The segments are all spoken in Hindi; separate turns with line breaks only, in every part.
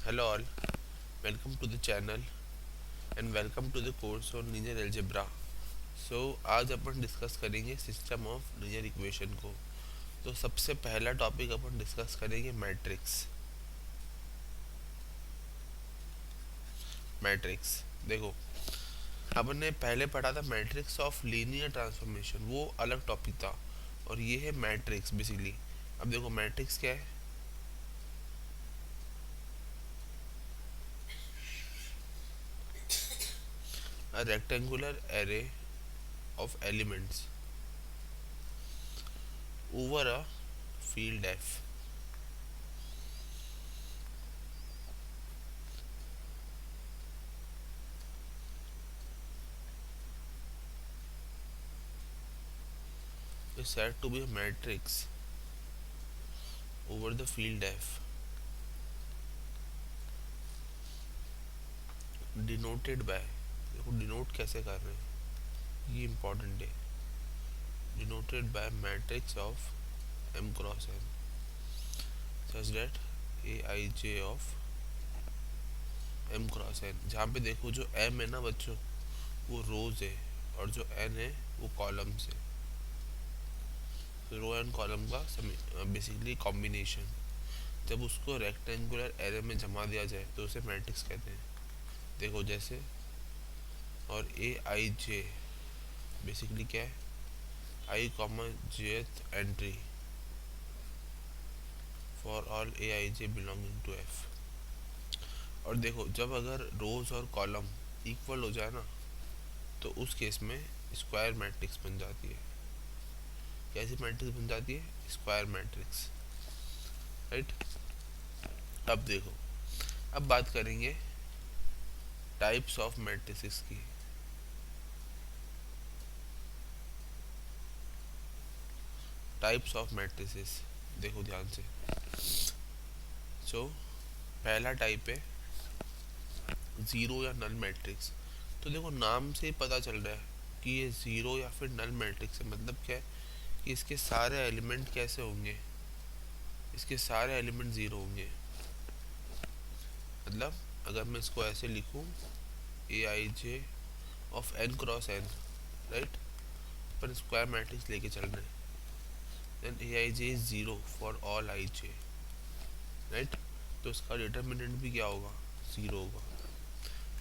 Hello all, welcome to the channel and welcome to the course on linear algebra. आज अपन डिस्कस करेंगे सिस्टम ऑफ linear इक्वेशन को। तो सबसे पहला टॉपिक अपन डिस्कस करेंगे मैट्रिक्स। मैट्रिक्स देखो, अपन ने पहले पढ़ा था मैट्रिक्स ऑफ लीनियर ट्रांसफॉर्मेशन, वो अलग टॉपिक था। और ये है मैट्रिक्स बेसिकली। अब देखो मैट्रिक्स क्या है। A rectangular array of elements over a field F. is said to be a matrix over the field F, denoted by, देखो डिनोट कैसे कर रहे हैं ये इम्पोर्टेंट है। Denoted by matrix of m cross n such that a i j of m cross n, जहाँ पे देखो जो m है ना बच्चों, वो रोज है और जो n है वो कॉलम्स है। तो रो एंड कॉलम का बेसिकली कॉम्बिनेशन। जब उसको रेक्टेंगुलर एरे में जमा दिया जाए तो उसे मैट्रिक्स कहते हैं। देखो जैसे, और ए आई जे बेसिकली क्या है, i comma jth entry for all a i j belonging to F. और देखो जब अगर रोज और कॉलम इक्वल हो जाए ना, तो उस केस में स्क्वायर मैट्रिक्स बन जाती है। कैसी मैट्रिक्स बन जाती है? Square matrix, right. अब देखो, अब बात करेंगे टाइप्स ऑफ मैट्रिसेस की। टाइप्स ऑफ मैट्रिसेस देखो ध्यान से। सो पहला टाइप है ज़ीरो या नल मैट्रिक्स। तो देखो नाम से ही पता चल रहा है कि ये ज़ीरो या फिर नल मैट्रिक्स है। मतलब क्या है कि इसके सारे एलिमेंट कैसे होंगे, इसके सारे एलिमेंट ज़ीरो होंगे। मतलब अगर मैं इसको ऐसे लिखूं, a i j of n cross n, right, पर स्क्वायर मैट्रिक्स लेके चल रहे हैं, then a i j is zero for all i j, right. तो इसका डिटर्मिनेंट भी क्या होगा? ज़ीरो होगा।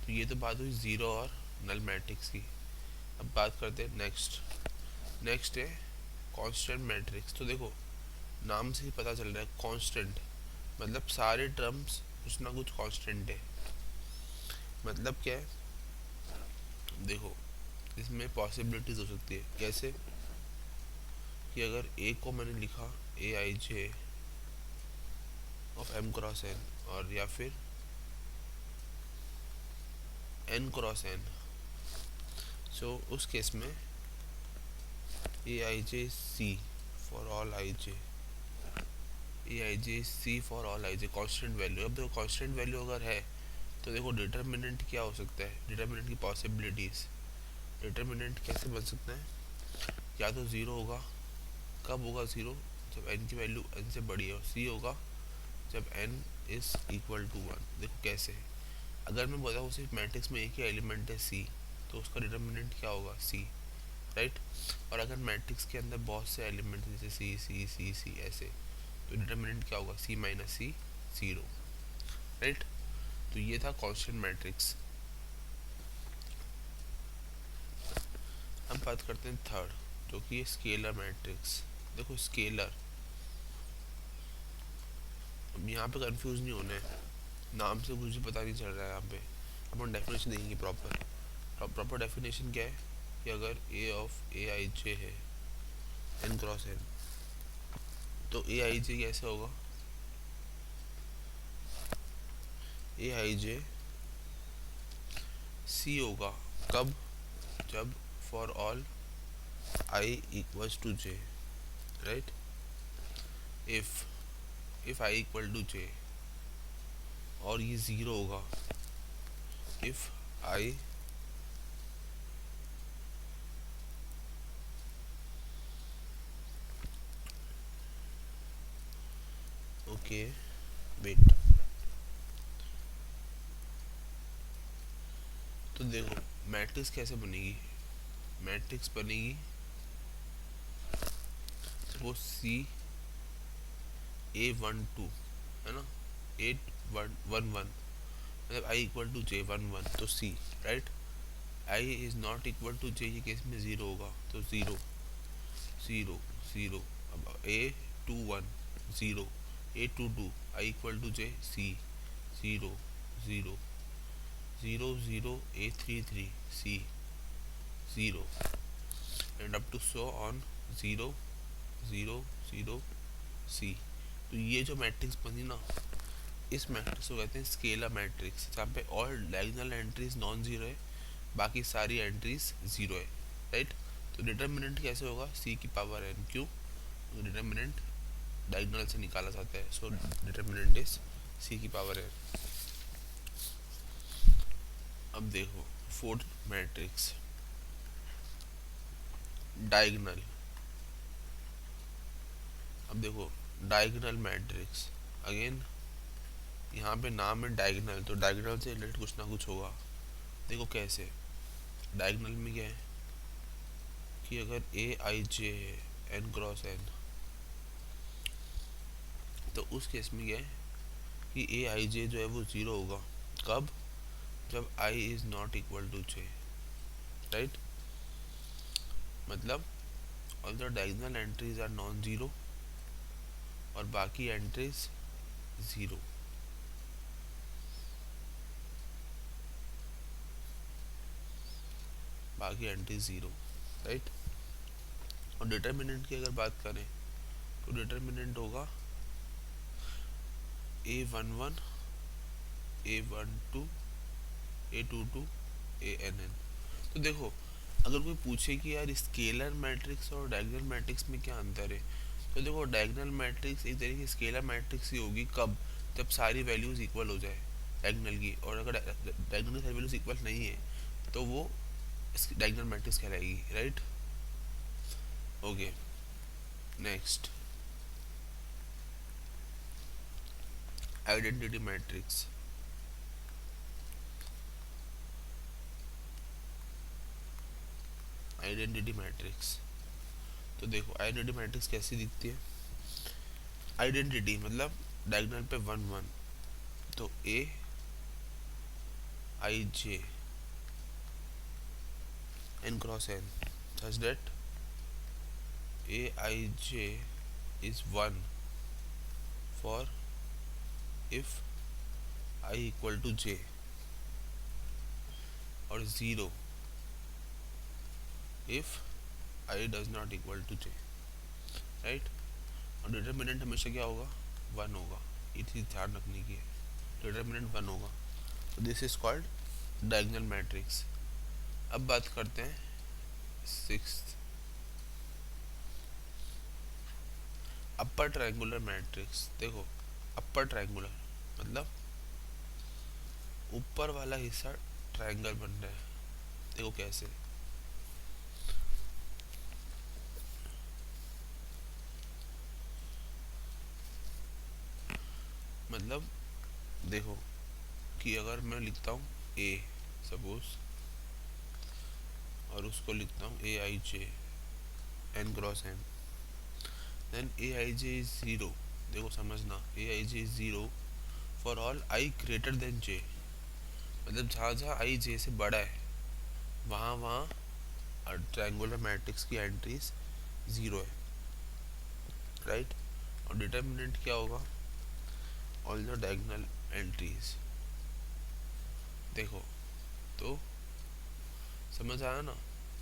तो ये तो बात हुई ज़ीरो और नल मैट्रिक्स की। अब बात करते हैं नेक्स्ट। नेक्स्ट है कांस्टेंट मैट्रिक्स। तो देखो नाम से ही पता चल रहा है कांस्टेंट, मतलब सारे टर्म्स कुछ ना कुछ कांस्टेंट है। मतलब क्या है, देखो इसमें पॉसिबिलिटीज हो सकती है। कैसे कि अगर ए को मैंने लिखा ए i j of M cross n, और या फिर एन क्रॉस एन, सो उस केस में a i j c for all i j, a i j c for all i j constant value. अब देखो कॉन्स्टेंट वैल्यू अगर है तो देखो डिटर्मिनेंट क्या हो सकता है, डिटर्मिनेंट की पॉसिबिलिटीज़। डिटर्मिनेंट कैसे बन सकता है? या तो ज़ीरो होगा। कब होगा ज़ीरो? जब एन की वैल्यू एन से बड़ी है। और सी होगा जब n is equal to one. देखो कैसे, अगर मैं बताऊँ सिर्फ मैट्रिक्स में एक ही एलिमेंट है सी, तो उसका डिटर्मिनेंट क्या होगा? सी, राइट। और अगर मैट्रिक्स के अंदर बहुत से एलिमेंट जैसे सी सी सी सी ऐसे, तो डिटर्मिनेंट क्या होगा? सी माइनस सी, ज़ीरो, राइट। तो ये था कांस्टेंट मैट्रिक्स। अब बात करते हैं थर्ड, जो कि है स्केलर मैट्रिक्स। देखो स्केलर, अब यहाँ पे कंफ्यूज नहीं होना है, नाम से कुछ भी पता नहीं चल रहा है। यहाँ पे अपन डेफिनेशन देंगे प्रॉपर। प्रॉपर डेफिनेशन क्या है कि अगर ए ऑफ ए आई जे है एन क्रॉस एन, तो ए आई जे कैसे होगा? ए आई जे सी होगा। कब? जब for all I equals to J, right. If I equal to जे, और ये ज़ीरो होगा इफ आई ओके वेट, तो देखो मैट्रिक्स कैसे बनेगी, मैट्रिक्स बनेगी वो सी A12 है ना, 8 1 1 1, मतलब आई इक्वल टू जे 1 1, तो c right, i is not equal to j ये केस में ज़ीरो होगा, तो ज़ीरो ज़ीरो ज़ीरो। अब A21 zero, A22 i equal to j c zero zero zero zero, A33 c zero, and up to so on zero zero zero c. तो ये जो मैट्रिक्स बनी ना, इस मैट्रिक्स को कहते हैं स्केलर मैट्रिक्स, जहाँ पे all diagonal entries non zero है, बाकी सारी एंट्रीज जीरो है राइट। तो डिटर्मिनेंट कैसे होगा, सी की पावर एन, क्यों, डिटर्मिनेंट डायगोनल से निकाला जाता है, सो डिटर्मिनेंट इज सी की पावर एन। अब देखो फोर्थ मैट्रिक्स डायगोनल। अब देखो डायगोनल मैट्रिक्स अगेन, यहाँ पे नाम है डायगोनल, तो डायगोनल से रिलेटेड कुछ ना कुछ होगा। देखो कैसे, डायगोनल में क्या है कि अगर ए आई जे है एन क्रॉस एन, तो उस केस में क्या है कि ए आई जे जो है वो ज़ीरो होगा, कब, जब i is not equal to J right, मतलब all the diagonal entries are non zero और बाकी एंट्रीज ज़ीरो। बाकी एंट्रीज ज़ीरो राइट। और डिटर्मिनेंट की अगर बात करें तो डिटर्मिनेंट होगा A11 A12 A22 ANN। तो देखो अगर कोई पूछे कि यार स्केलर मैट्रिक्स और डायगोनल मैट्रिक्स में क्या अंतर है, तो देखो डायगोनल मैट्रिक्स एक तरीके की स्केलर मैट्रिक्स ही होगी, कब, जब सारी वैल्यूज इक्वल हो जाए डायगोनल की, और अगर डायगोनल की सारी वैल्यूज इक्वल नहीं है तो वो डायगोनल मैट्रिक्स कहलाएगी right. Okay next identity matrix. Identity matrix, तो देखो आइडेंटिटी मैट्रिक्स कैसी दिखती है, आइडेंटिटी मतलब डायगोनल पे 1 1, तो a i j n cross n such that a i j is 1 for if I equal to जे, और zero if i does not equal to J right. और डिटर्मिनेंट हमेशा क्या होगा, 1 होगा, ये चीज़ ध्यान रखने की है, डिटर्मिनेंट 1 होगा, तो this is called diagonal matrix. अब बात करते हैं सिक्स्थ, अपर ट्रायंगुलर मैट्रिक्स। देखो अपर ट्रायंगुलर मतलब ऊपर वाला हिस्सा ट्रायंगल बन रहा है, देखो कैसे, मतलब देखो कि अगर मैं लिखता हूँ ए सपोज, और उसको लिखता हूँ a i j n cross n, then a i j is zero, देखो समझना, a i j is zero for all i greater than j, मतलब जहाँ जहाँ आई जे से बड़ा है वहाँ वहाँ ट्रायंगुलर मैट्रिक्स की एंट्रीज ज़ीरो है राइट। और डिटर्मिनेंट क्या होगा, ऑल द डायगोनल एंट्रीज। देखो तो समझ आया ना,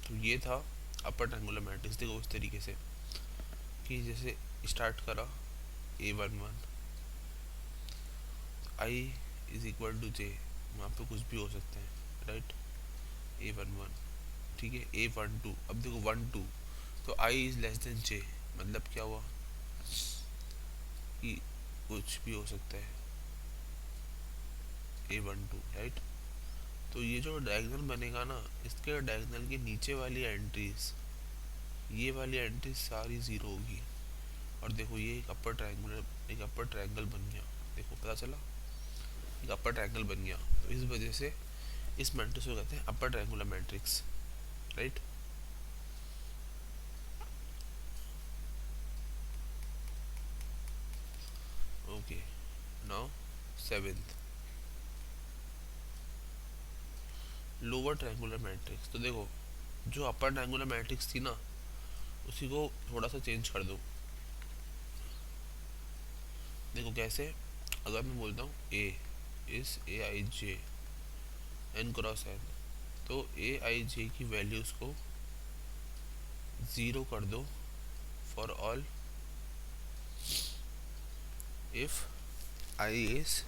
तो ये था अपर ट्रायंगुलर मैट्रिक्स। देखो इस तरीके से कि जैसे स्टार्ट करा A11, i is equal to j, वहाँ पे कुछ भी हो सकते हैं राइट, A11 ठीक है, A12, अब देखो 1 2, तो I is less than j, मतलब क्या हुआ कि कुछ भी हो सकता है A12 राइट। तो ये जो डायगोनल बनेगा ना, इसके डायगोनल के नीचे वाली एंट्रीज, ये वाली एंट्रीज सारी ज़ीरो होगी। और देखो ये एक अपर ट्रायंगुलर, एक अपर ट्रायंगल बन गया, देखो पता चला, एक अपर ट्रायंगल बन गया, तो इस वजह से इस मैट्रिक्स को कहते हैं अपर triangular matrix, right. Okay, now seventh, lower triangular matrix. तो देखो, जो अपर ट्रायंगुलर मैट्रिक्स थी ना, उसी को थोड़ा सा चेंज कर दो। देखो कैसे, अगर मैं बोलता हूँ ए इस ए i j n cross N, तो ए आई जे की वैल्यूज़ को ज़ीरो कर दो for all if i is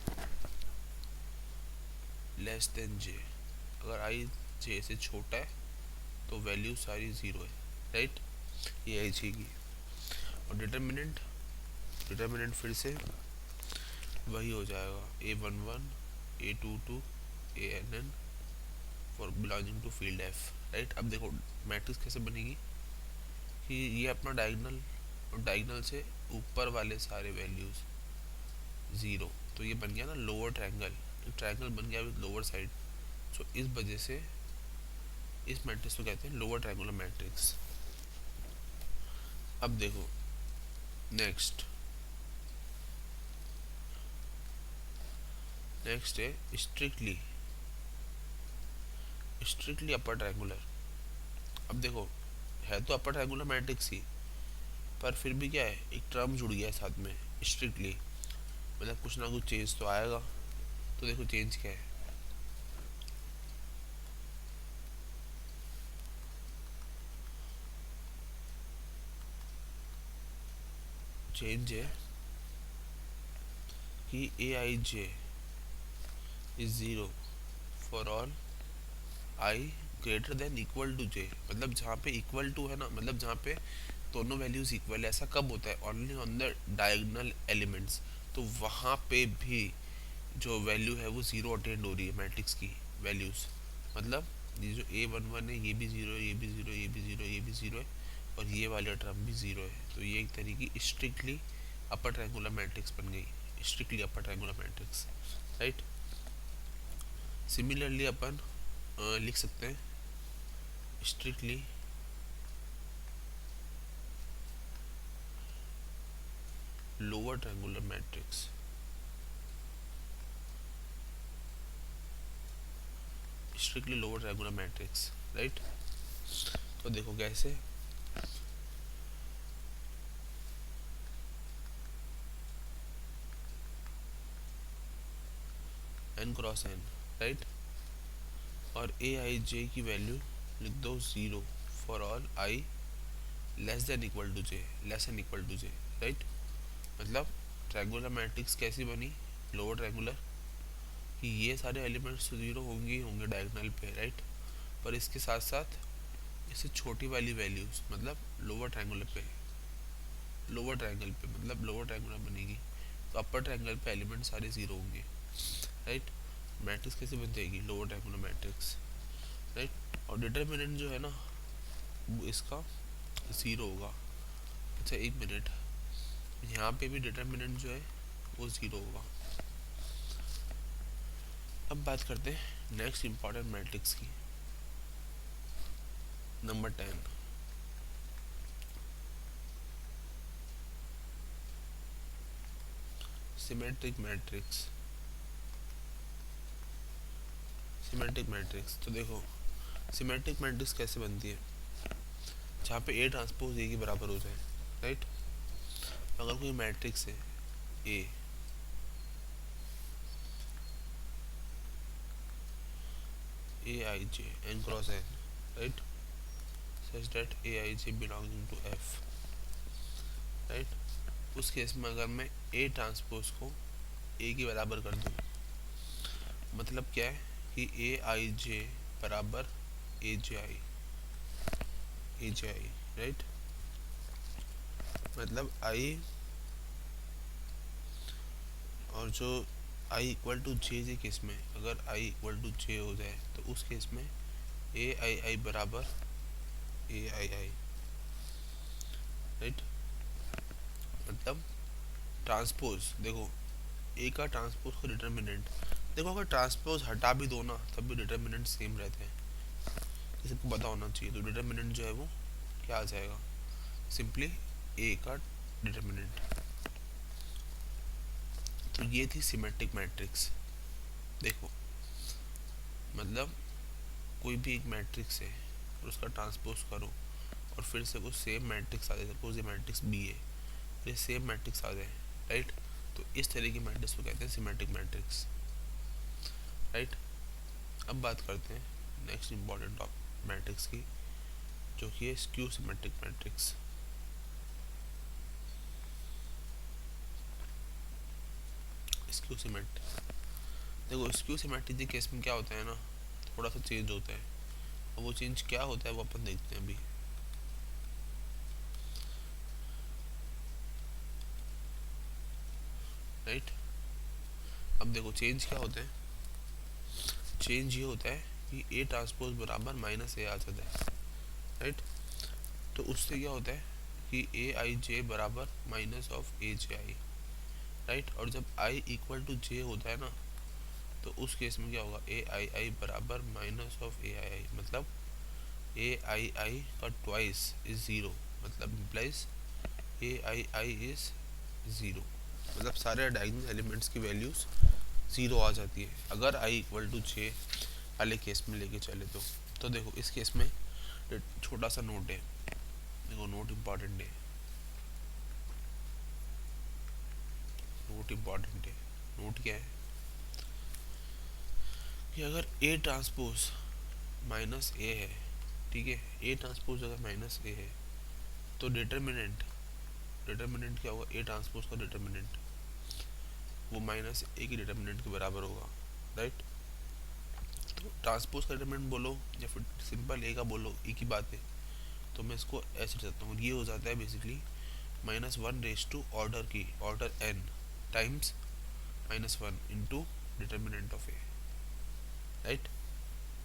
less than j. अगर आई जे से छोटा है तो वैल्यू सारी ज़ीरो है, राइट, ये आई जे की। और डिटर्मिनेंट, डिटर्मिनेंट फिर से वही हो जाएगा, a one one, a two two, a n n for belonging to field F, right. अब देखो मैट्रिक्स कैसे बनेगी कि ये अपना डायगोनल, और डायगोनल से ऊपर वाले सारे वैल्यूज़ ज़ीरो, तो ये बन गया ना लोअर ट्रायंगल, एक ट्रायंगल बन गया विद लोअर साइड। सो इस वजह से इस मैट्रिक्स को कहते हैं लोअर ट्रायंगुलर मैट्रिक्स। अब देखो नेक्स्ट, नेक्स्ट है स्ट्रिक्टली, स्ट्रिक्टली अपर ट्रायंगुलर। अब देखो, है तो अपर ट्रायंगुलर मैट्रिक्स ही, पर फिर भी क्या है, एक टर्म जुड़ गया है साथ में स्ट्रिक्टली, मतलब कुछ ना कुछ चेंज तो आएगा। तो देखो चेंज क्या है, चेंज है कि a i j is zero for all i greater than equal to j. मतलब जहाँ पे इक्वल टू है ना, मतलब जहाँ पे दोनों वैल्यूज इक्वल है, ऐसा कब होता है, only on the diagonal elements. तो वहाँ पे भी जो वैल्यू है वो ज़ीरो अटेंड हो रही है मैट्रिक्स की वैल्यूज़। मतलब ये जो ए वन वन है, ये भी ज़ीरो है, ये भी ज़ीरो, ये भी ज़ीरो, ये भी ज़ीरो है, और ये वाला टर्म भी ज़ीरो है। तो ये एक तरीके की स्ट्रिक्टली अपर ट्रायंगुलर मैट्रिक्स बन गई, strictly upper triangular matrix, right. Similarly अपन लिख सकते हैं strictly lower triangular matrix, strictly lower triangular matrix, right. तो देखो कैसे, एन क्रॉस एन, राइट, और ए आई जे की वैल्यू लिख दो zero for all i less than equal to j, less than equal to J, right. मतलब ट्रायंगुलर मैट्रिक्स कैसी बनी, लोअर ट्रायंगुलर, कि ये सारे एलिमेंट्स ज़ीरो होंगे ही होंगे डायगोनल पे, राइट। पर इसके साथ साथ इससे छोटी वाली वैल्यूज़, मतलब लोअर ट्रायंगुलर पे, लोअर ट्रायंगल पे मतलब लोअर ट्रायंगुलर बनेगी, तो अपर ट्रायंगल पे एलिमेंट सारे ज़ीरो होंगे, राइट। मैट्रिक्स कैसे बन जाएगी, लोअर ट्रायंगुलर मैट्रिक्स, राइट। और डिटर्मिनेंट जो है ना, वो इसका ज़ीरो होगा। अच्छा एक मिनट, यहाँ पे भी डिटर्मिनेंट जो है वो ज़ीरो होगा। अब बात करते हैं नेक्स्ट इम्पॉर्टेंट मैट्रिक्स की, number 10, symmetric matrix, symmetric matrix. तो देखो सिमेट्रिक मैट्रिक्स कैसे बनती है, जहाँ पे ए ट्रांसपोज ए के बराबर हो जाए, राइट। अगर कोई मैट्रिक्स है a, a i j n cross n, right, such that a i j belonging to F, right. उस केस में अगर मैं ए ट्रांसपोज को ए के बराबर कर दूँ, मतलब क्या है कि ए आई जे बराबर ए जे आई, ए जे आई, राइट। मतलब आई, और जो i equal to j j case में, अगर आई इक्वल टू जे हो जाए तो उस केस में ए आई आई बराबर ए आई आई, राइट। मतलब ट्रांसपोज, देखो ए का ट्रांसपोज का डिटर्मिनेंट, देखो अगर ट्रांसपोज हटा भी दो ना तब भी डिटर्मिनेंट सेम रहते हैं, ये सबको पता होना चाहिए। तो डिटर्मिनेंट जो है वो क्या आ जाएगा, सिंपली ए का डिटर्मिनेंट। तो ये थी सिमेट्रिक मैट्रिक्स। देखो मतलब कोई भी एक मैट्रिक्स है और उसका ट्रांसपोज करो और फिर से वो सेम मैट्रिक्स आ जाए, सपोज ये मैट्रिक्स बी है, ये सेम मैट्रिक्स आ जाए, राइट। तो इस तरह की मैट्रिक्स को कहते हैं सिमेट्रिक मैट्रिक्स, राइट। अब बात करते हैं नेक्स्ट इंपॉर्टेंट मैट्रिक्स की, जो कि है skew symmetric matrix. Skew symmetric, देखो स्क्यू सिमेट्रिक के केस में क्या होता है ना, थोड़ा सा चेंज होता है। और वो चेंज क्या होता है वो अपन देखते हैं अभी। राइट, अब देखो चेंज क्या होता है, चेंज ये होता है कि ए ट्रांसपोज बराबर माइनस ए आ जाता है, राइट। तो उससे क्या होता है कि ए आई जे बराबर minus of A J I, right. और जब आई इक्वल टू जे होता है ना, तो उस केस में क्या होगा, ए आई आई बराबर माइनस ऑफ ए आई आई, मतलब ए आई आई का ट्वाइस इज ज़ीरो, मतलब implies A i i is zero, मतलब सारे डायगोनल एलिमेंट्स की वैल्यूज़ ज़ीरो आ जाती है अगर आई इक्वल टू जे वाले केस में लेके चले तो देखो इस केस में छोटा सा नोट है, देखो नोट इम्पॉर्टेंट है, नोट इम्पॉर्टेंट है। नोट क्या है कि अगर ए ट्रांसपोज माइनस ए है, ठीक है, ए ट्रांसपोज अगर माइनस ए है तो डिटर्मिनेंट, डिटर्मिनेंट क्या होगा, ए ट्रांसपोज का डिटर्मिनेंट वो माइनस ए की डिटर्मिनेंट के बराबर होगा, राइट। तो ट्रांसपोज का डिटर्मिनेंट बोलो या फिर सिंपल ए का बोलो, एक ही बात है। तो मैं इसको ऐसे लिखता हूँ, ये हो जाता है basically minus one raise to order की order n times minus one into determinant of a, right.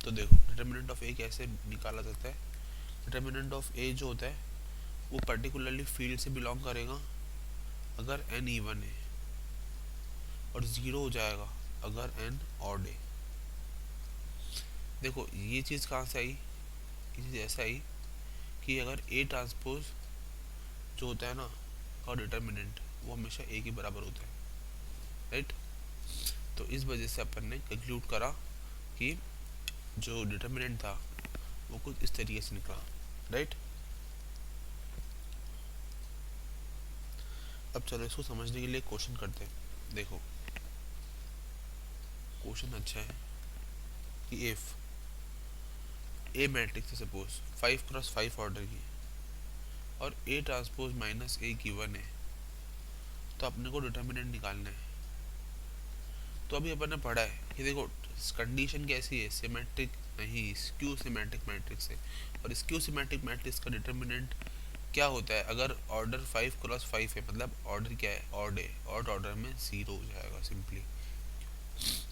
तो देखो डिटर्मिनेंट ऑफ ए कैसे निकाला जाता है, डिटर्मिनेंट ऑफ ए जो होता है वो पर्टिकुलरली फील्ड से बिलोंग करेगा अगर एन इवन है, और ज़ीरो हो जाएगा अगर एन ऑड है। देखो ये चीज़ कहाँ से आई, ये चीज़ ऐसा आई कि अगर ए ट्रांसपोज जो होता है ना का डिटर्मिनेंट वो हमेशा ए के बराबर होता है, राइट। तो इस वजह से अपन ने कंक्लूड करा कि जो डिटर्मिनेंट था वो कुछ इस तरीके से निकला, राइट। अब चलो इसको समझने के लिए क्वेश्चन करते हैं। देखो क्वेश्चन अच्छा है कि इफ ए मैट्रिक्स है सपोज 5x5 ऑर्डर की और A transpose minus A given है, तो अपने को डिटर्मिनेंट निकालना है। तो अभी अपन ने पढ़ा है कि देखो कंडीशन कैसी है, सिमेट्रिक नहीं स्क्यू सिमेट्रिक मैट्रिक्स है, और स्क्यू सिमेट्रिक मैट्रिक्स का डिटर्मिनेंट क्या होता है, अगर ऑर्डर 5x5 है मतलब ऑर्डर क्या है, ऑड है, ऑड ऑर्डर में ज़ीरो हो जाएगा सिंपली,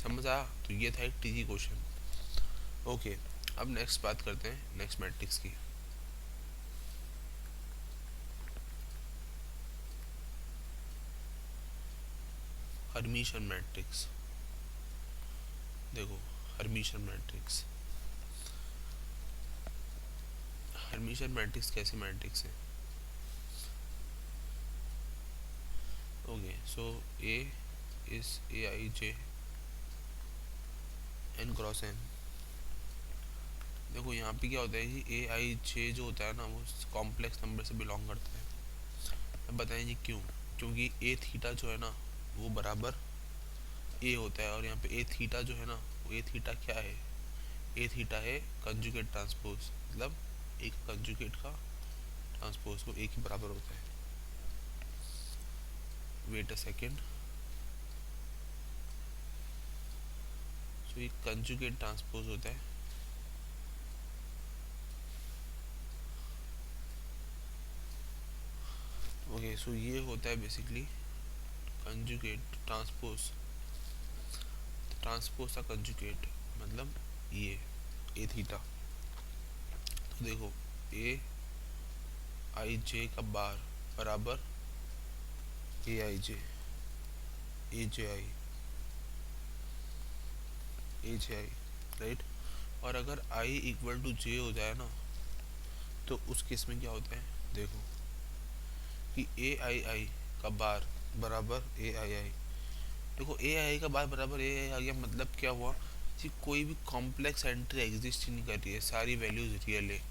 समझ आया। तो ये था एक टीजी क्वेश्चन। ओके, अब नेक्स्ट बात करते हैं नेक्स्ट मैट्रिक्स की। हर्मिशन मैट्रिक्स, देखो हर्मिशन मैट्रिक्स, हर्मिशन मैट्रिक्स कैसे मैट्रिक्स है। Okay so A is a i j n cross n. देखो यहाँ पे क्या होता है कि ए आई जे जो होता है ना वो कॉम्प्लेक्स नंबर से बिलोंग करता है। अब बताएं जी क्यों, क्योंकि ए थीटा जो है ना वो बराबर ए होता है, और यहाँ पे ए थीटा जो है ना वो ए थीटा क्या है, ए थीटा है कंजुगेट ट्रांसपोज, मतलब एक कंजुगेट का ट्रांसपोज वो ए के बराबर होता है। वेट अ सेकेंड, सो ये कंजुगेट ट्रांसपोज होता है, ओके सो ये होता है बेसिकली कंजुगेट ट्रांसपोज, ट्रांसपोज का कंजुगेट मतलब ये ए थीटा। तो देखो ए आई जे का बार बराबर ए i j, A J I, A J I, right. और अगर आई इक्वल टू जे हो जाए ना, तो उस केस में क्या होता है, देखो कि ए आई आई का बार बराबर ए आई आई। देखो ए आई आई का बार बराबर ए आई आ गया, मतलब क्या हुआ कि कोई भी कॉम्प्लेक्स एंट्री एग्जिस्ट ही नहीं कर रही है, सारी वैल्यूज रियल है,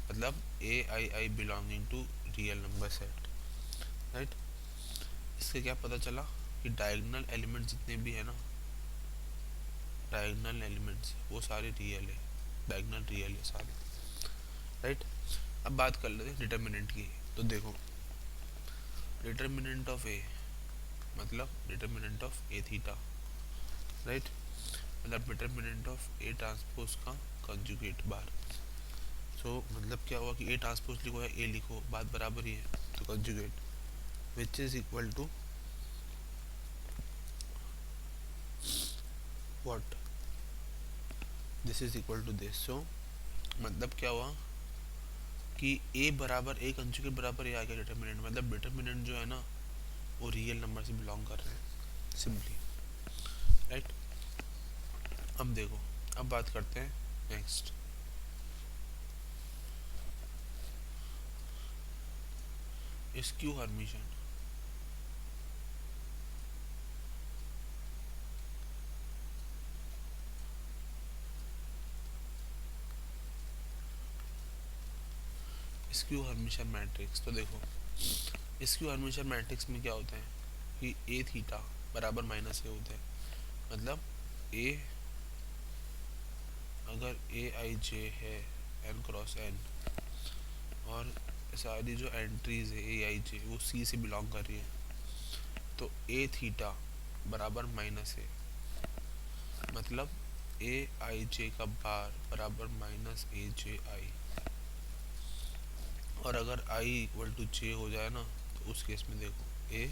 मतलब a i i belonging to real number set, right. इससे क्या पता चला कि डायगोनल एलिमेंट जितने भी है ना, डायगोनल एलिमेंट्स वो सारे रियल है, डायगोनल रियल है सारे, राइट। अब बात कर लेते हैं डिटर्मिनेंट की। तो देखो डिटर्मिनेंट ऑफ ए मतलब determinant of A theta, right, मतलब डिटर्मिनेंट ऑफ ए ट्रांसपोज का कंजुगेट बार। सो मतलब क्या हुआ कि ए ट्रांसपोज लिखो या ए लिखो बात बराबर ही है, तो conjugate which is equal to what, this is equal to this. So मतलब क्या हुआ कि ए बराबर ए कंजुगेट बराबर ए आ गया डिटर्मिनेंट, मतलब डिटर्मिनेंट जो है ना वो रियल नंबर से बिलोंग कर रहे हैं सिंपली, राइट। अब देखो, अब बात करते हैं next, skew Hermitian. Skew Hermitian matrix. तो देखो स्क्यू हर्मिशन मैट्रिक्स में क्या होता है कि ए थीटा बराबर माइनस ए होता है, मतलब ए अगर ए आई जे है एन क्रॉस एन, और सारी जो एंट्रीज है ए आई जे वो सी से बिलोंग कर रही है, तो ए थीटा बराबर माइनस ए, मतलब ए आई जे का बार बराबर माइनस ए जे आई। और अगर आई इक्वल टू जे हो जाए ना, तो उस केस में देखो ए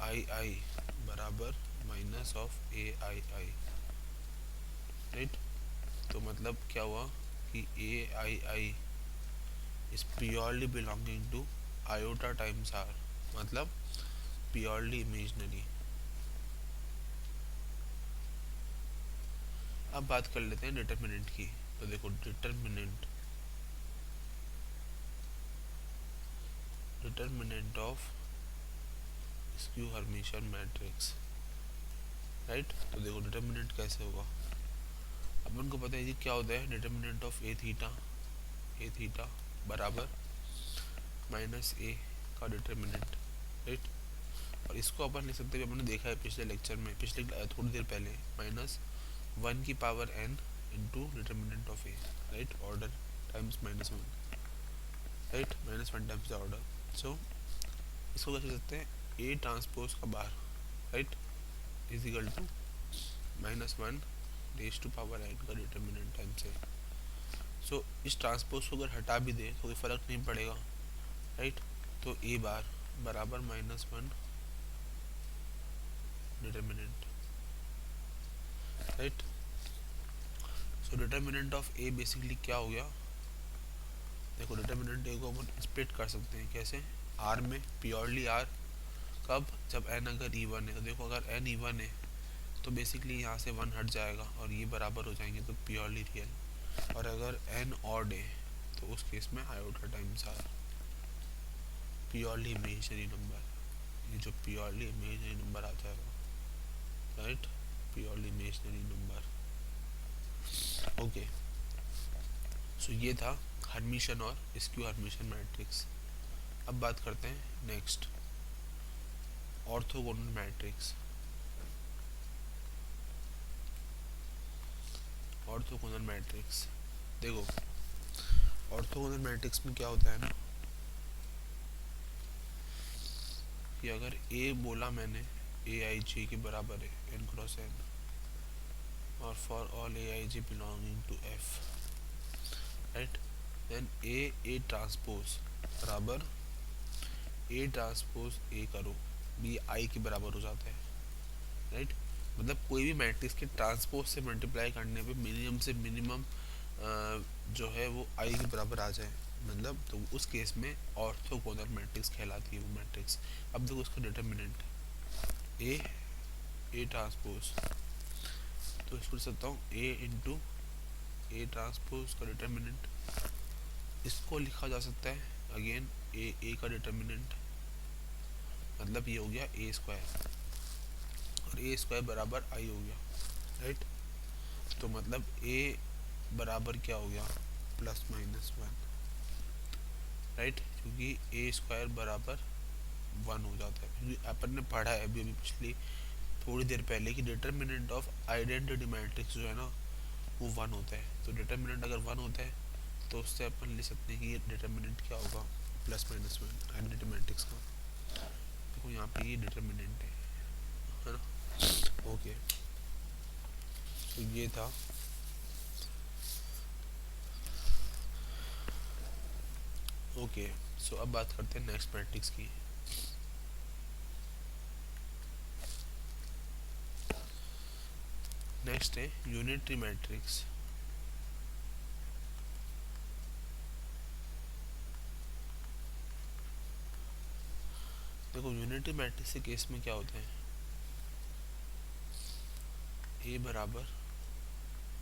आई आई बराबर minus of a i i, right. तो मतलब क्या हुआ कि a i i is purely belonging to iota times R, मतलब प्योरली इमेजनरी। अब बात कर लेते हैं डिटर्मिनेंट की। तो देखो determinant determinant of skew Hermitian matrix, right. तो देखो डिटर्मिनेंट कैसे होगा, अपन को पता है कि क्या होता है डिटर्मिनेंट ऑफ ए थीटा बराबर माइनस ए का डिटर्मिनेंट, राइट। और इसको अपन लिख सकते हैं, हमने देखा है पिछले लेक्चर में, पिछले थोड़ी देर पहले, माइनस वन की power n into determinant of a, right, order times minus one, right, minus one times the order. So इसको कैसे लिख सकते हैं, ए ट्रांसपोज का bar, right, is equal to minus one raise to power n का डिटर्मिनेंट टाइम्स ए। सो इस ट्रांसपोज को अगर हटा भी दे तो कोई फ़र्क नहीं पड़ेगा, राइट। तो ए बार बराबर minus one determinant, right. So determinant of A basically क्या हो गया, देखो डिटर्मिनेंट ए को अपन स्प्लिट कर सकते हैं कैसे, आर में, प्योरली आर, कब, जब एन अगर इवन है। तो देखो अगर एन इवन है तो बेसिकली यहाँ से वन हट जाएगा और ये बराबर हो जाएंगे, तो प्योरली रियल। और अगर एन ऑड है तो उस केस में iota times R, purely imaginary number, ये जो प्योरली इमेजिनरी नंबर आ जाएगा, right, purely imaginary number, okay. So ये था हर्मिशन और स्क्यू हर्मिशन मैट्रिक्स। अब बात करते हैं next, orthogonal matrix. Orthogonal matrix, देखो ऑर्थोगोनल मैट्रिक्स में क्या होता है ना कि अगर ए बोला मैंने ए आई जी के बराबर है एन क्रॉस एन, और for all a i j belonging to F, right, then A transpose बराबर ए ट्रांसपोज ए करो, बी आई के बराबर हो जाता है, राइट। मतलब कोई भी मैट्रिक्स के ट्रांसपोज से मल्टीप्लाई करने पे मिनिमम से मिनिमम जो है वो आई के बराबर आ जाए, मतलब तो उस केस में ऑर्थोगोनल मैट्रिक्स कहलाती है वो मैट्रिक्स। अब देखो उसका डिटर्मिनेंट ए ट्रांसपोज, तो तो इसको लिख सकता हूँ ए इंटू ए ट्रांसपोज का डिटर्मिनेंट, इसको लिखा जा सकता है अगेन ए का डिटर्मिनेंट, मतलब ये हो गया ए स्क्वायर, और ए स्क्वायर बराबर आई हो गया, राइट। तो मतलब ए बराबर क्या हो गया, प्लस माइनस वन, राइट, क्योंकि ए स्क्वायर बराबर वन हो जाता है, क्योंकि अपन ने पढ़ा है अभी अभी पिछली थोड़ी देर पहले कि डिटर्मिनेंट ऑफ आइडेंटिटी मैट्रिक्स जो है ना वो वन होता है। तो डिटर्मिनेंट अगर वन होता है तो उससे अपन ले सकते हैं कि ये डिटर्मिनेंट क्या होगा, plus minus one identity matrix का। देखो यहाँ पे ये डिटर्मिनेंट है ना। ओके, तो ये था। ओके, सो अब बात करते हैं नेक्स्ट मैट्रिक्स की। नेक्स्ट है यूनिटरी मैट्रिक्स। देखो यूनिटरी मैट्रिक्स के केस में क्या होता है, ए बराबर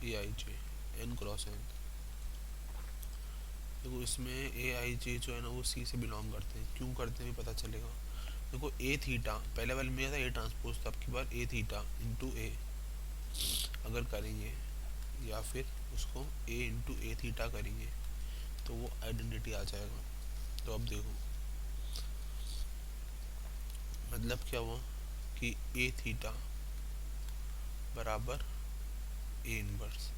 ए i j n cross n. देखो इसमें ए आई जे जो है ना वो सी से बिलोंग करते हैं, क्यों करते हैं पता चलेगा। देखो ए थीटा पहले वाले में था ए ट्रांसपोज, तो आपकी बार ए थीटा इंटू ए अगर करेंगे या फिर उसको ए इंटू ए थीटा करेंगे तो वो आइडेंटिटी आ जाएगा। तो अब देखो मतलब क्या हुआ कि ए थीटा बराबर ए इनवर्स,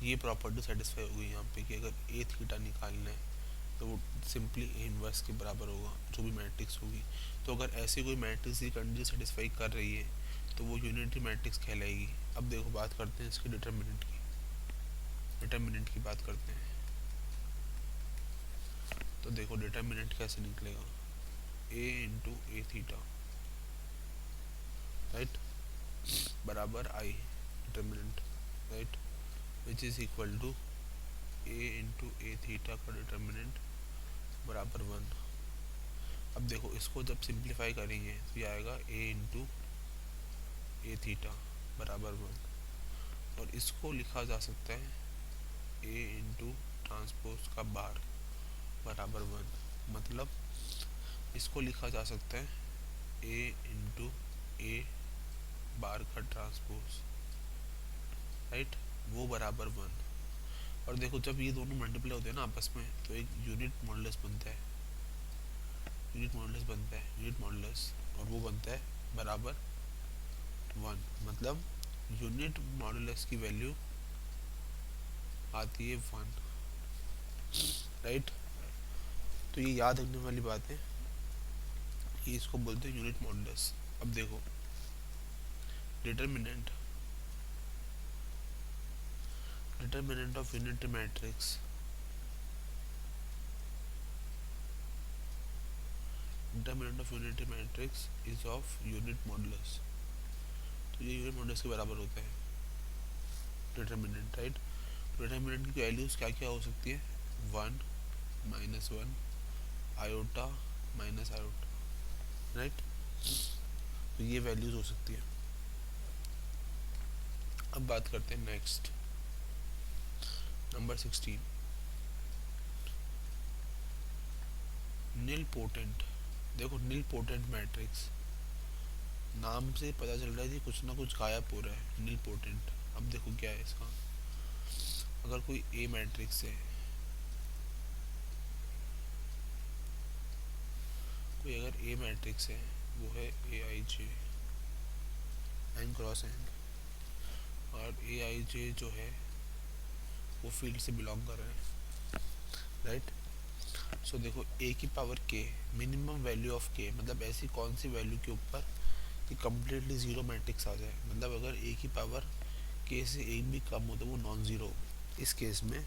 ये प्रॉपर्टी सेटिस्फाई हो गई यहाँ पे कि अगर ए थीटा निकालना है तो वो सिंपली ए इनवर्स के बराबर होगा जो भी मैट्रिक्स होगी। तो अगर ऐसी कोई मैट्रिक्स की कंडीशन सेटिस्फाई कर रही है तो वो यूनिटरी मैट्रिक्स कहलाएगी। अब देखो बात करते हैं इसके डिटर्मिनेंट की बात करते हैं। तो देखो डिटर्मिनेंट कैसे निकलेगा, A into A theta, right, बराबर I determinant, right, which is equal to A into A theta का डिटर्मिनेंट बराबर वन। अब देखो इसको जब सिंप्लीफाई करेंगे तो ये आएगा ए इंटू ए थीटा बराबर वन, और इसको लिखा जा सकता है ए इंटू ट्रांसपोज का बार बराबर वन, मतलब इसको लिखा जा सकता है ए इंटू ए बार का ट्रांसपोज, राइट, वो बराबर वन। और देखो जब ये दोनों मल्टीप्लाई होते हैं ना आपस में तो एक यूनिट मॉडुलस बनता है, यूनिट मॉडुलस, और वो बनता है बराबर वन, मतलब यूनिट मॉडुलस की वैल्यू आती है वन, राइट। तो ये याद रखने वाली बात है, ये इसको बोलते हैं यूनिट मॉडुलस। अब देखो determinant of unitary matrix, determinant of unitary matrix is of unit modulus. तो ये यूनिट मॉडुलस के बराबर होता है डिटर्मिनेंट, राइट। डिटर्मिनेंट की वैल्यूज क्या क्या हो सकती है, one, minus one, iota, minus iota, right. तो ये वैल्यूज हो सकती है। अब बात करते हैं नेक्स्ट नंबर 16, निलपोटेंट। देखो निलपोटेंट मैट्रिक्स, नाम से पता चल रहा है कि कुछ ना कुछ गायब हो रहा है, निलपोटेंट। अब देखो क्या है इसका, अगर कोई ए मैट्रिक्स है, कोई अगर ए मैट्रिक्स है वो है ए i j n cross n, और ए आई जे जो है वो फील्ड से बिलोंग कर रहा है, राइट। सो देखो ए की पावर के, मिनिमम वैल्यू ऑफ के, मतलब ऐसी कौन सी वैल्यू के ऊपर कि कम्प्लीटली ज़ीरो मैट्रिक्स आ जाए, मतलब अगर ए की पावर के से एक भी कम हो तो वो नॉन ज़ीरो, इस केस में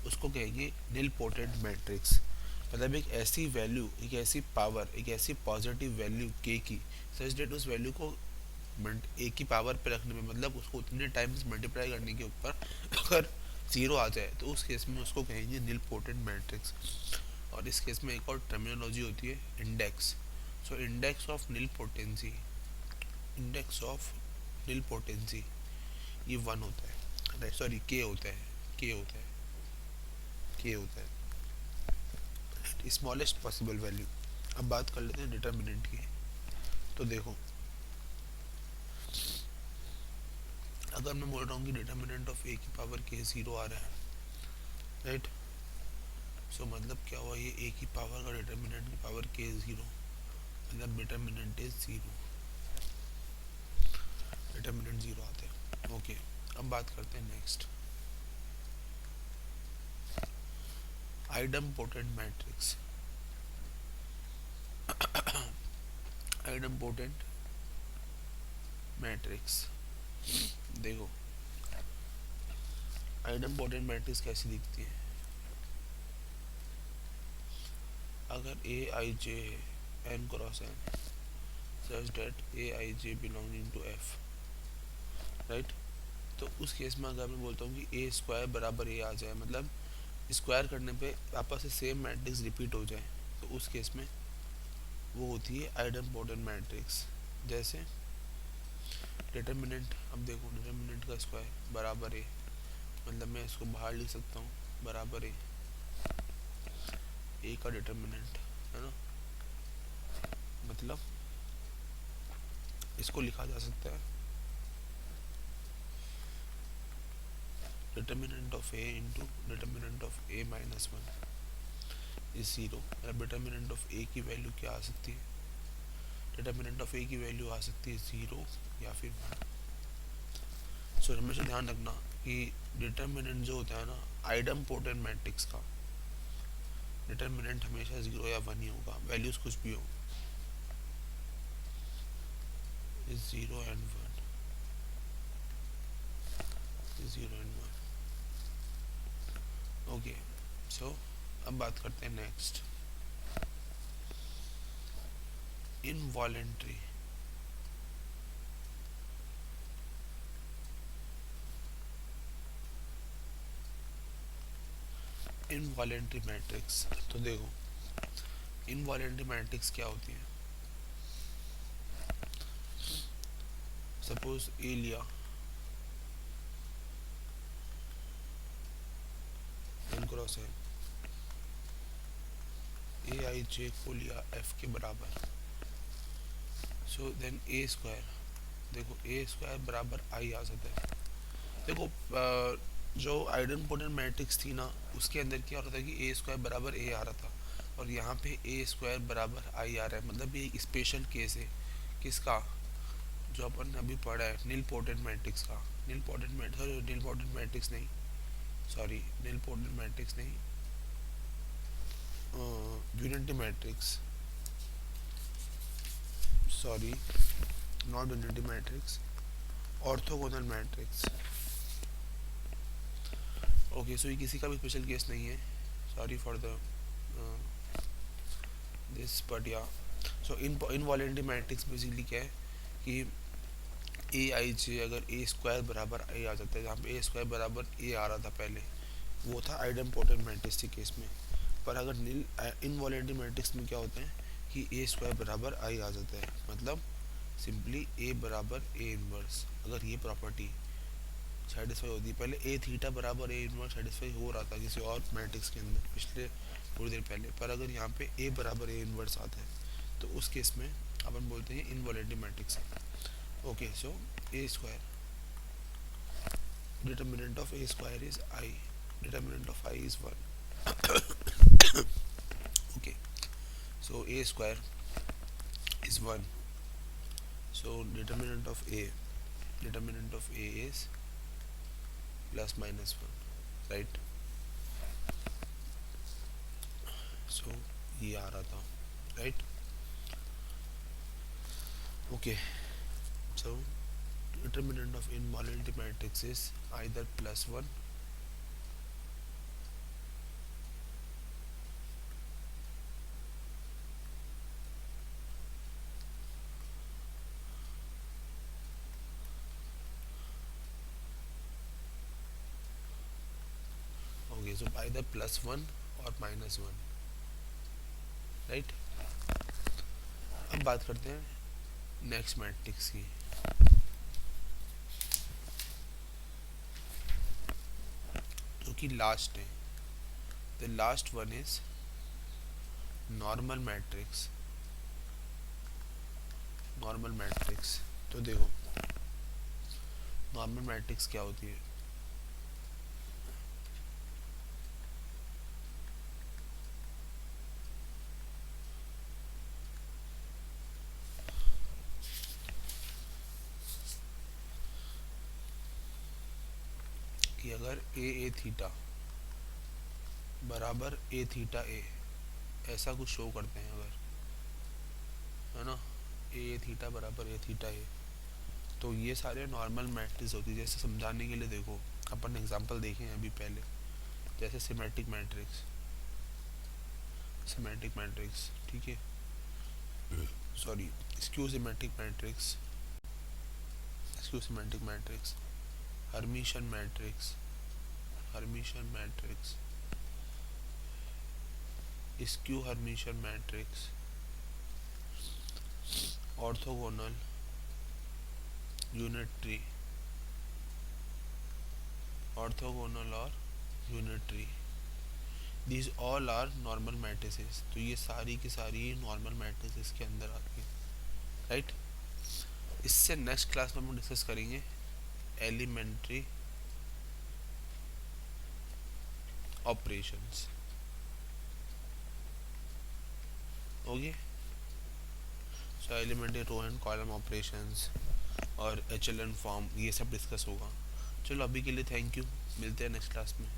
उसको कहेंगे निलपोटेंट मैट्रिक्स। मतलब एक ऐसी वैल्यू, एक ऐसी पावर, एक ऐसी पॉजिटिव वैल्यू के की सच डेट उस वैल्यू को ए की पावर पे रखने में, मतलब उसको उतने टाइम्स मल्टीप्लाई करने के ऊपर अगर ज़ीरो आ जाए तो उस केस में उसको कहेंगे निलपोटेंट मैट्रिक्स। और इस केस में एक और टर्मिनोलॉजी होती है इंडेक्स। सो इंडेक्स ऑफ निलपोटेंसी ये 1 होता है, राइट, सॉरी के होता है, के होता है, के होता है स्मॉलेस्ट पॉसिबल वैल्यू। अब बात कर लेते हैं डिटर्मिनेंट की। तो देखो, अगर मैं बोल रहा हूँ कि डिटर्मिनेंट ऑफ ए की पावर के 0 आ रहा है, राइट, सो मतलब क्या हुआ, ये ए की पावर का डिटर्मिनेंट की पावर के 0, मतलब डिटर्मिनेंट इज 0, डिटर्मिनेंट 0 आते हैं। ओके, अब बात करते हैं next, idempotent matrix. Idempotent matrix, देखो आइडम्पोटेंट मैट्रिक्स कैसी दिखती है, अगर a i j n cross n such that a i j belonging to F, right, तो उस केस में अगर मैं बोलता हूँ कि ए स्क्वायर बराबर ए आ जाए, मतलब स्क्वायर करने पे आपस से सेम मैट्रिक्स रिपीट हो जाए, तो उस केस में वो होती है आइडम्पोटेंट मैट्रिक्स। जैसे डिटर्मिनेंट, अब देखो डिटर्मिनेंट का स्क्वायर बराबर ए, मतलब मैं इसको बाहर लिख सकता हूँ बराबर ए का डिटर्मिनेंट, है ना, मतलब इसको लिखा जा सकता है determinant of A into determinant of A minus 1 is 0। मतलब डिटर्मिनेंट ऑफ ए की वैल्यू क्या आ सकती है, डिटर्मिनेंट ऑफ ए की वैल्यू आ सकती है 0 या फिर 1। सो हमेशा ध्यान रखना कि डिटर्मिनेंट जो होता है ना आइडम्पोटेंट मैट्रिक्स का, डिटर्मिनेंट हमेशा 0 या 1 ही होगा, वैल्यूज कुछ भी हो, is 0 and 1, is 0 and 1। Okay, so अब बात करते हैं नेक्स्ट, इनवॉलेंट्री। इनवॉलेंट्री मैट्रिक्स, तो देखो इनवॉलेंट्री मैट्रिक्स क्या होती है, सपोज ए लिया, एन क्रॉस है, ए आई जे को लिया एफ के बराबर, सो देन ए स्क्वायर, देखो ए स्क्वायर बराबर आई आ जाता है। देखो जो आइडम्पोटेंट मैट्रिक्स थी ना उसके अंदर क्या हो रहा था कि ए स्क्वायर बराबर ए आ रहा था, और यहाँ पे ए स्क्वायर बराबर आई आ रहा है, मतलब ये एक स्पेशल केस है किसका, जो अपन ने अभी पढ़ा है नील पोटेंट मैट्रिक्स का, nilpotent matrix, sorry nilpotent matrix नहीं, सॉरी नील पोटेंट मैट्रिक्स नहीं, unity matrix, sorry not unity matrix, orthogonal matrix. Okay, so ये किसी का भी स्पेशल केस नहीं है, sorry for the this but yeah, so involuntary matrix basically क्या है कि ए आई जे अगर ए स्क्वायर बराबर ए आ जाता है, जहाँ पे ए स्क्वायर बराबर ए आ रहा था पहले, वो था आइडम्पोटेंट मैट्रिक्स के केस में। पर अगर नील इनवॉलेंट्री मैट्रिक्स में क्या होता है कि ए स्क्वायर बराबर आई आ जाता है, मतलब सिंपली ए बराबर ए इनवर्स, अगर ये प्रॉपर्टी सेटिस्फाई होती है, पहले ए थीटा बराबर ए इनवर्स सेटिस्फाई हो रहा था किसी और मैट्रिक्स के अंदर पिछले थोड़ी देर पहले, पर अगर यहाँ पे ए बराबर ए इनवर्स आता है तो उस केस में अपन बोलते हैं इनवॉलेंट्री मैट्रिक्स है। Okay, so A square, determinant of A square is I, determinant of I is 1। Okay, so A square is 1, so determinant of a is plus minus 1, right, so ये आ रहा था, right, okay, so determinant of inequality matrix is either plus 1 okay, so either plus 1 और minus 1, right। अब बात करते हैं नेक्स्ट मैट्रिक्स की, कि लास्ट है, the last one is normal matrix. Normal matrix, तो देखो नॉर्मल मैट्रिक्स क्या होती है। कि अगर ए थीटा बराबर ए थीटा ए, ऐसा कुछ शो करते हैं अगर, है ना, ए थीटा बराबर ए थीटा ए, तो ये सारे नॉर्मल मैट्रिक्स होती है। जैसे समझाने के लिए देखो अपन एग्जांपल देखें अभी पहले, जैसे सिमेट्रिक मैट्रिक्स, सिमेट्रिक मैट्रिक्स, ठीक है, sorry skew symmetric matrix, skew symmetric matrix, Hermitian matrix, Hermitian matrix, skew Hermitian matrix, orthogonal, unitary, orthogonal और unitary, these all are normal matrices. तो ये सारी की सारी नॉर्मल मैट्रिसेस के अंदर आती है, राइट। इससे नेक्स्ट क्लास में हम डिस्कस करेंगे elementary operations, okay. So elementary row and column operations और एचएलएन फॉर्म, ये सब डिस्कस होगा। चलो अभी के लिए थैंक यू, मिलते हैं नेक्स्ट क्लास में।